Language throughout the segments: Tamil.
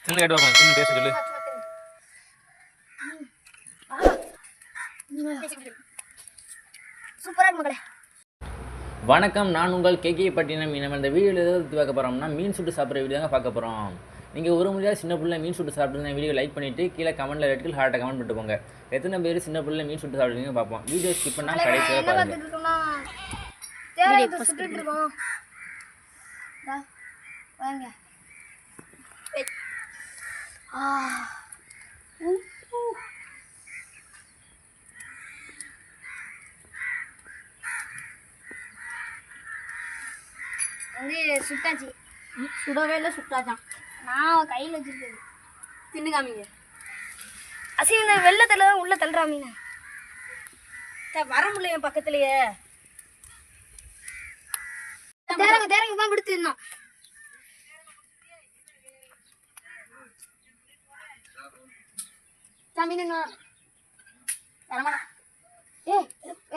சின்ன கேட்டு பார்ப்போம். சின்ன டேஸ்ட் சொல்லு. சூப்பரா இருக்கு மக்களே. வணக்கம், நான் உங்கள் கேகே பட்டினம். நம்ம இந்த வீடியோவில் எதாவது பார்க்க போகிறோம்னா மீன் சுட்டு சாப்பிட்ற வீடியோ தான் பார்க்க போகிறோம். நீங்கள் ஒரு முறையாக சின்ன பிள்ளை மீன் சுட்டு சாப்பிட்டு வீடியோ லைக் பண்ணிவிட்டு கீழே கமெண்ட்டில் ரெட்டில் ஹார்ட்டை கமெண்ட் பண்ணிட்டு போங்க. எத்தனை பேர் சின்ன பிள்ளை மீன் சுட்டு சாப்பிடுவீங்க பார்ப்போம். வீடியோ ஸ்கிப் பண்ணால் கடைசியாக பாருங்கள். சுட்டாச்சு. சுடவே இல்லை, சுட்டாச்சான். நான் கையில் வச்சிருக்கேன். தின்னு காமிங்க. அசிங்க வெள்ளத்துல தான் உள்ள தள்ளுறா மீன். வர முடியல என் பக்கத்துலயே. தேரங்க தேரங்க தான் விடுத்து இருந்தான். மீனுங்க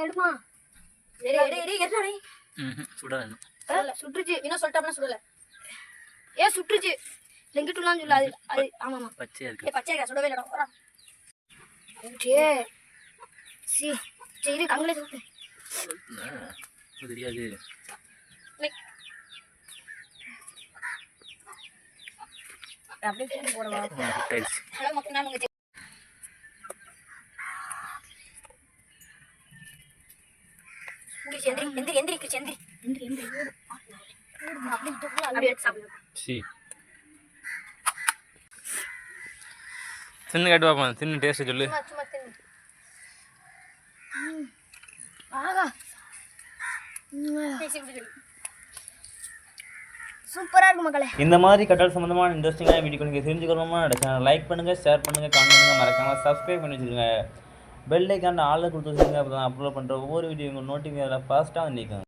எடுமா. சுட்டுருச்சு. இன்னும் சொல்லிட்டோம்னா சுடல. சுட்டுருச்சு. லெங்கிட்டுலாம் சொல்ல. அது அது ஆமாமா பச்சையாக இருக்குது. பச்சையா சுடவே இல்லடா. சரி கங்களே சுட்டு தெரியாது. அப்படியே போடவா? சின்ன கேட்டு பார்ப்போம். சின்ன டேஸ்ட் சொல்லு. சூப்பரா இருக்கு மக்களே. இந்த மாதிரி கட்டல் சம்பந்தமான இன்ட்ரெஸ்டிங்கான வீடியோ நீங்கள் தெரிஞ்சுக்கணுமா சேனல் லைக் பண்ணுங்கள், ஷேர் பண்ணுங்கள், கமெண்ட் பண்ணுங்கள், மறக்காமல் சப்ஸ்கிரைப் பண்ணி வச்சுக்கோங்க. பெல் ஐக்கான ஆளில் கொடுத்து வச்சுருங்க. அப்போ தான் அப்லோட் பண்ணுற ஒவ்வொரு வீடியோ உங்கள் நோட்டிஃபிகேஷன் ஃபாஸ்ட்டாக வந்து நிற்கும்.